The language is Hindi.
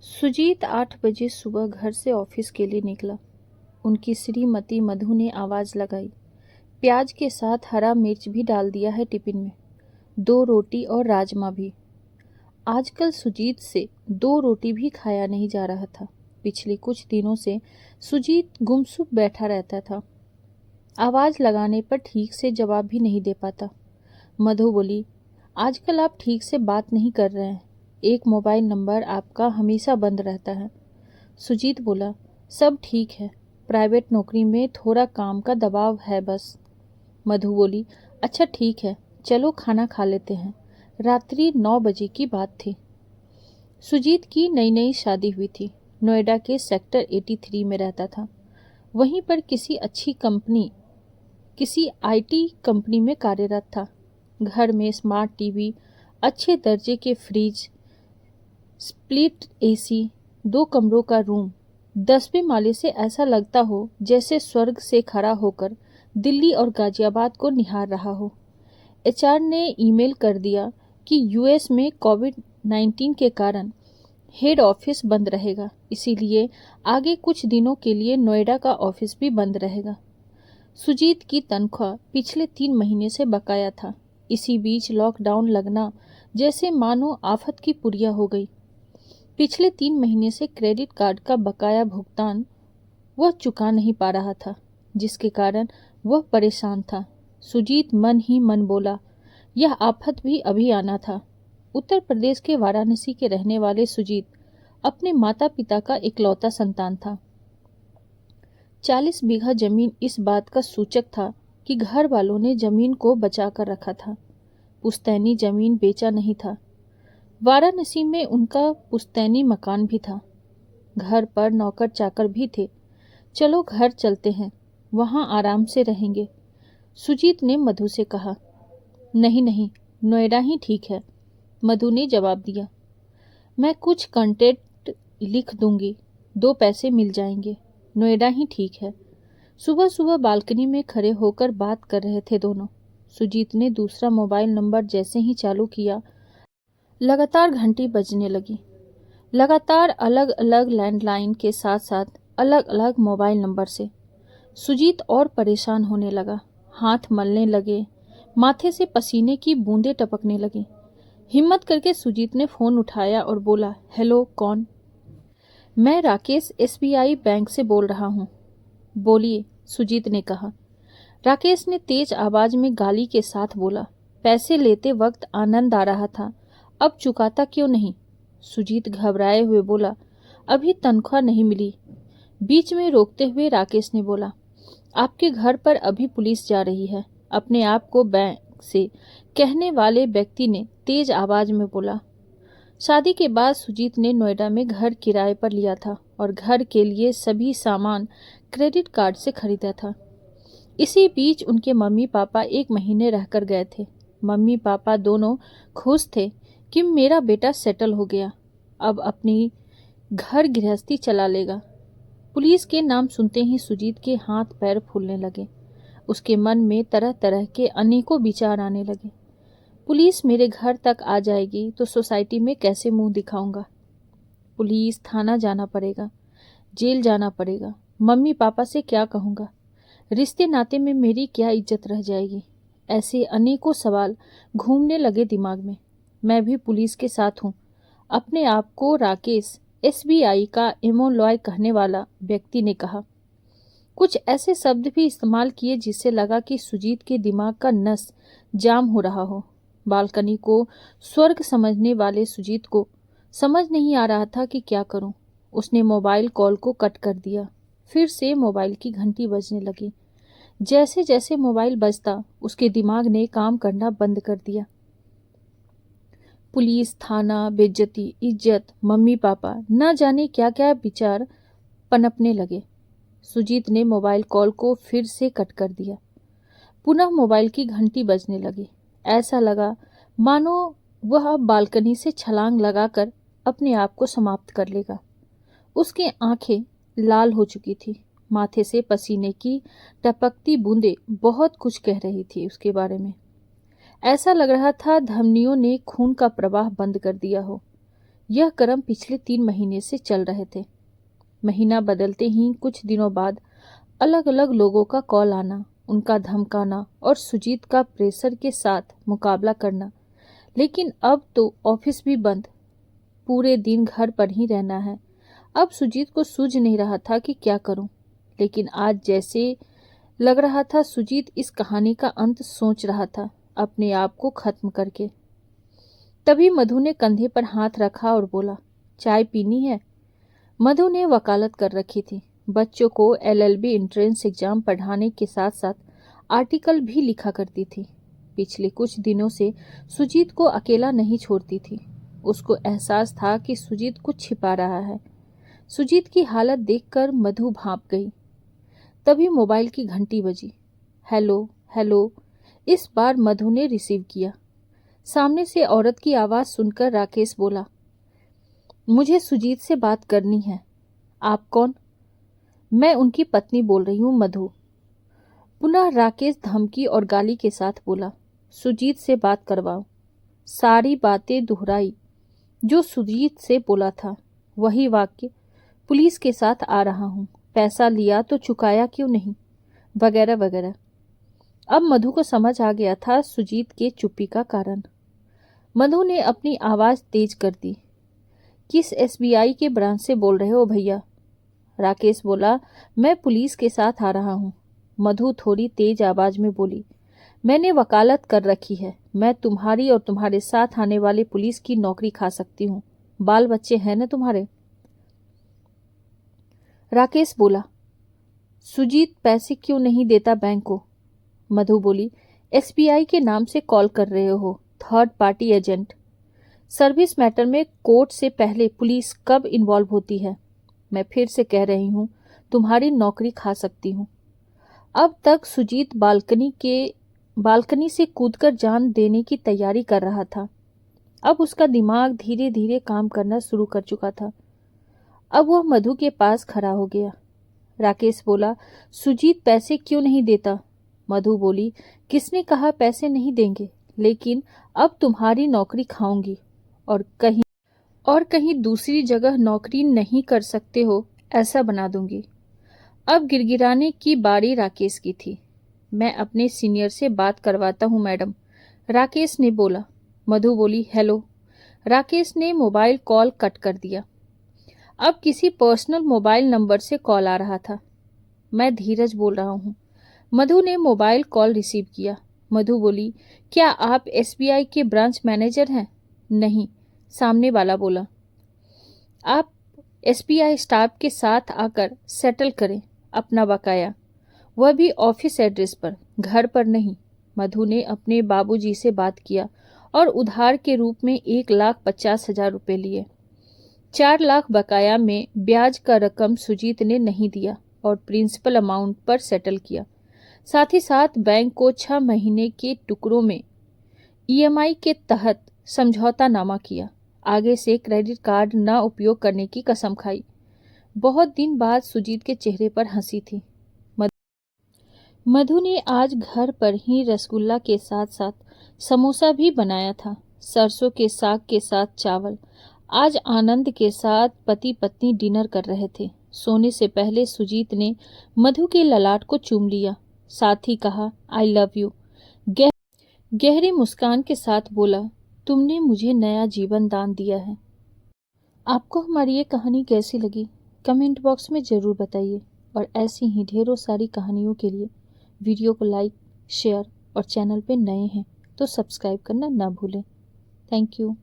सुजीत 8 बजे सुबह घर से ऑफिस के लिए निकला। उनकी श्रीमती मधु ने आवाज़ लगाई, प्याज के साथ हरा मिर्च भी डाल दिया है टिफिन में, 2 रोटी और राजमा भी। आजकल सुजीत से 2 रोटी भी खाया नहीं जा रहा था। पिछले कुछ दिनों से सुजीत गुमसुम बैठा रहता था। आवाज़ लगाने पर ठीक से जवाब भी नहीं दे पाता। मधु बोली, आजकल आप ठीक से बात नहीं कर रहे हैं। एक मोबाइल नंबर आपका हमेशा बंद रहता है। सुजीत बोला, सब ठीक है, प्राइवेट नौकरी में थोड़ा काम का दबाव है बस। मधु बोली, अच्छा ठीक है, चलो खाना खा लेते हैं। रात्रि 9 बजे की बात थी। सुजीत की नई नई शादी हुई थी। नोएडा के सेक्टर 83 में रहता था। वहीं पर किसी आईटी कंपनी में कार्यरत था। घर में स्मार्ट टीवी, अच्छे दर्जे के फ्रिज, स्प्लिट एसी, 2 कमरों का रूम। 10वें माले से ऐसा लगता हो जैसे स्वर्ग से खड़ा होकर दिल्ली और गाजियाबाद को निहार रहा हो। एचआर ने ईमेल कर दिया कि यूएस में कोविड-19 के कारण हेड ऑफिस बंद रहेगा, इसीलिए आगे कुछ दिनों के लिए नोएडा का ऑफिस भी बंद रहेगा। सुजीत की तनख्वाह पिछले 3 महीने से बकाया था। इसी बीच लॉकडाउन लगना जैसे मानो आफत की पुरिया हो गई। पिछले 3 महीने से क्रेडिट कार्ड का बकाया भुगतान वह चुका नहीं पा रहा था, जिसके कारण वह परेशान था। सुजीत मन ही मन बोला, यह आफत भी अभी आना था। उत्तर प्रदेश के वाराणसी के रहने वाले सुजीत अपने माता पिता का इकलौता संतान था। 40 बीघा जमीन इस बात का सूचक था कि घर वालों ने जमीन को बचा कर रखा था। पुश्तैनी जमीन बेचा नहीं था। वाराणसी में उनका पुश्तैनी मकान भी था। घर पर नौकर चाकर भी थे। चलो घर चलते हैं, वहाँ आराम से रहेंगे। सुजीत ने मधु से कहा। नहीं नहीं, नोएडा ही ठीक है, मधु ने जवाब दिया। मैं कुछ कंटेंट लिख दूंगी, 2 पैसे मिल जाएंगे। नोएडा ही ठीक है। सुबह सुबह बालकनी में खड़े होकर बात कर रहे थे दोनों। सुजीत ने दूसरा मोबाइल नंबर जैसे ही चालू किया, लगातार घंटी बजने लगी। लगातार अलग अलग लैंडलाइन के साथ साथ अलग अलग मोबाइल नंबर से। सुजीत और परेशान होने लगा। हाथ मलने लगे, माथे से पसीने की बूंदें टपकने लगी। हिम्मत करके सुजीत ने फोन उठाया और बोला, हेलो, कौन? मैं राकेश एसबीआई बैंक से बोल रहा हूँ। बोलिए, सुजीत ने कहा। राकेश ने तेज आवाज में गाली के साथ बोला, पैसे लेते वक्त आनंद आ रहा था, अब चुकाता क्यों नहीं? सुजीत घबराए हुए बोला, अभी तनख्वाह नहीं मिली। बीच में रोकते हुए राकेश ने बोला, आपके घर पर अभी पुलिस जा रही है। अपने आप को बैंक से कहने वाले व्यक्ति ने तेज आवाज में बोला। शादी के बाद सुजीत ने नोएडा में घर किराए पर लिया था और घर के लिए सभी सामान क्रेडिट कार्ड से खरीदा था। इसी बीच उनके मम्मी पापा 1 महीने रहकर गए थे। मम्मी पापा दोनों खुश थे कि मेरा बेटा सेटल हो गया, अब अपनी घर गृहस्थी चला लेगा। पुलिस के नाम सुनते ही सुजीत के हाथ पैर फूलने लगे। उसके मन में तरह तरह के अनेकों विचार आने लगे। पुलिस मेरे घर तक आ जाएगी तो सोसाइटी में कैसे मुंह दिखाऊंगा? पुलिस थाना जाना पड़ेगा, जेल जाना पड़ेगा। मम्मी पापा से क्या कहूँगा? रिश्ते नाते में मेरी क्या इज्जत रह जाएगी? ऐसे अनेकों सवाल घूमने लगे दिमाग में। मैं भी पुलिस के साथ हूँ। अपने आप को राकेश एसबीआई का एम्प्लॉय कहने वाला व्यक्ति ने कहा। कुछ ऐसे शब्द भी इस्तेमाल किए जिससे लगा कि सुजीत के दिमाग का नस जाम हो रहा हो। बालकनी को स्वर्ग समझने वाले सुजीत को समझ नहीं आ रहा था कि क्या करूं। उसने मोबाइल कॉल को कट कर दिया। फिर से मोबाइल की घंटी बजने लगी। जैसे जैसे मोबाइल बजता, उसके दिमाग ने काम करना बंद कर दिया। पुलिस, थाना, बेइज्जती, इज्जत, मम्मी पापा, न जाने क्या क्या विचार पनपने लगे। सुजीत ने मोबाइल कॉल को फिर से कट कर दिया। पुनः मोबाइल की घंटी बजने लगी। ऐसा लगा मानो वह अब बालकनी से छलांग लगाकर अपने आप को समाप्त कर लेगा। उसकी आंखें लाल हो चुकी थी। माथे से पसीने की टपकती बूंदें बहुत कुछ कह रही थी उसके बारे में। ऐसा लग रहा था धमनियों ने खून का प्रवाह बंद कर दिया हो। यह क्रम पिछले 3 महीने से चल रहे थे। महीना बदलते ही कुछ दिनों बाद अलग अलग लोगों का कॉल आना, उनका धमकाना और सुजीत का प्रेशर के साथ मुकाबला करना। लेकिन अब तो ऑफिस भी बंद, पूरे दिन घर पर ही रहना है। अब सुजीत को सूझ नहीं रहा था कि क्या करूं, लेकिन आज जैसे लग रहा था सुजीत इस कहानी का अंत सोच रहा था, अपने आप को खत्म करके। तभी मधु ने कंधे पर हाथ रखा और बोला, चाय पीनी है? मधु ने वकालत कर रखी थी, बच्चों को एलएलबी एंट्रेंस एग्जाम पढ़ाने के साथ साथ आर्टिकल भी लिखा करती थी। पिछले कुछ दिनों से सुजीत को अकेला नहीं छोड़ती थी। उसको एहसास था कि सुजीत कुछ छिपा रहा है। सुजीत की हालत देखकर मधु भांप गई। तभी मोबाइल की घंटी बजी। हेलो हेलो, इस बार मधु ने रिसीव किया। सामने से औरत की आवाज सुनकर राकेश बोला, मुझे सुजीत से बात करनी है। आप कौन? मैं उनकी पत्नी बोल रही हूँ मधु। पुनः राकेश धमकी और गाली के साथ बोला, सुजीत से बात करवाओ। सारी बातें दोहराई जो सुजीत से बोला था, वही वाक्य, पुलिस के साथ आ रहा हूँ, पैसा लिया तो चुकाया क्यों नहीं, वगैरह वगैरह। अब मधु को समझ आ गया था सुजीत के चुप्पी का कारण। मधु ने अपनी आवाज तेज कर दी, किस एसबीआई के ब्रांच से बोल रहे हो भैया? राकेश बोला, मैं पुलिस के साथ आ रहा हूँ। मधु थोड़ी तेज आवाज में बोली, मैंने वकालत कर रखी है, मैं तुम्हारी और तुम्हारे साथ आने वाले पुलिस की नौकरी खा सकती हूँ। बाल बच्चे हैं ना तुम्हारे? राकेश बोला, सुजीत पैसे क्यों नहीं देता बैंक को? मधु बोली, एसबीआई के नाम से कॉल कर रहे हो, third party agent. Service matter में कोर्ट से पहले पुलिस कब इन्वॉल्व होती है? मैं फिर से कह रही हूँ, तुम्हारी नौकरी खा सकती हूँ। अब तक सुजीत बालकनी से कूदकर जान देने की तैयारी कर रहा था। अब उसका दिमाग धीरे धीरे काम करना शुरू कर चुका था। अब वह मधु के पास खड़ा हो गया। राकेश बोला, सुजीत पैसे क्यों नहीं देता? मधु बोली, किसने कहा पैसे नहीं देंगे, लेकिन अब तुम्हारी नौकरी खाऊंगी और कहीं दूसरी जगह नौकरी नहीं कर सकते हो ऐसा बना दूंगी। अब गिड़गिड़ाने की बारी राकेश की थी। मैं अपने सीनियर से बात करवाता हूँ मैडम, राकेश ने बोला। मधु बोली, हेलो। राकेश ने मोबाइल कॉल कट कर दिया। अब किसी पर्सनल मोबाइल नंबर से कॉल आ रहा था। मैं धीरज बोल रहा हूँ। मधु ने मोबाइल कॉल रिसीव किया। मधु बोली, क्या आप एसबीआई के ब्रांच मैनेजर हैं? नहीं, सामने वाला बोला। आप एसबीआई स्टाफ के साथ आकर सेटल करें अपना बकाया, वह भी ऑफिस एड्रेस पर, घर पर नहीं। मधु ने अपने बाबूजी से बात किया और उधार के रूप में 1,50,000 रुपये लिए। 4 लाख बकाया में ब्याज का रकम सुजीत ने नहीं दिया और प्रिंसिपल अमाउंट पर सेटल किया। साथ ही साथ बैंक को 6 महीने के टुकड़ों में ईएमआई के तहत समझौता नामा किया। आगे से क्रेडिट कार्ड न उपयोग करने की कसम खाई। बहुत दिन बाद सुजीत के चेहरे पर हंसी थी। मधु ने आज घर पर ही रसगुल्ला के साथ साथ समोसा भी बनाया था, सरसों के साग के साथ चावल। आज आनंद के साथ पति पत्नी डिनर कर रहे थे। सोने से पहले सुजीत ने मधु के ललाट को चूम लिया, साथ ही कहा, आई लव यू। गहरी मुस्कान के साथ बोला, तुमने मुझे नया जीवन दान दिया है। आपको हमारी ये कहानी कैसी लगी कमेंट बॉक्स में ज़रूर बताइए, और ऐसी ही ढेरों सारी कहानियों के लिए वीडियो को लाइक, शेयर और चैनल पे नए हैं तो सब्सक्राइब करना ना भूलें। Thank you.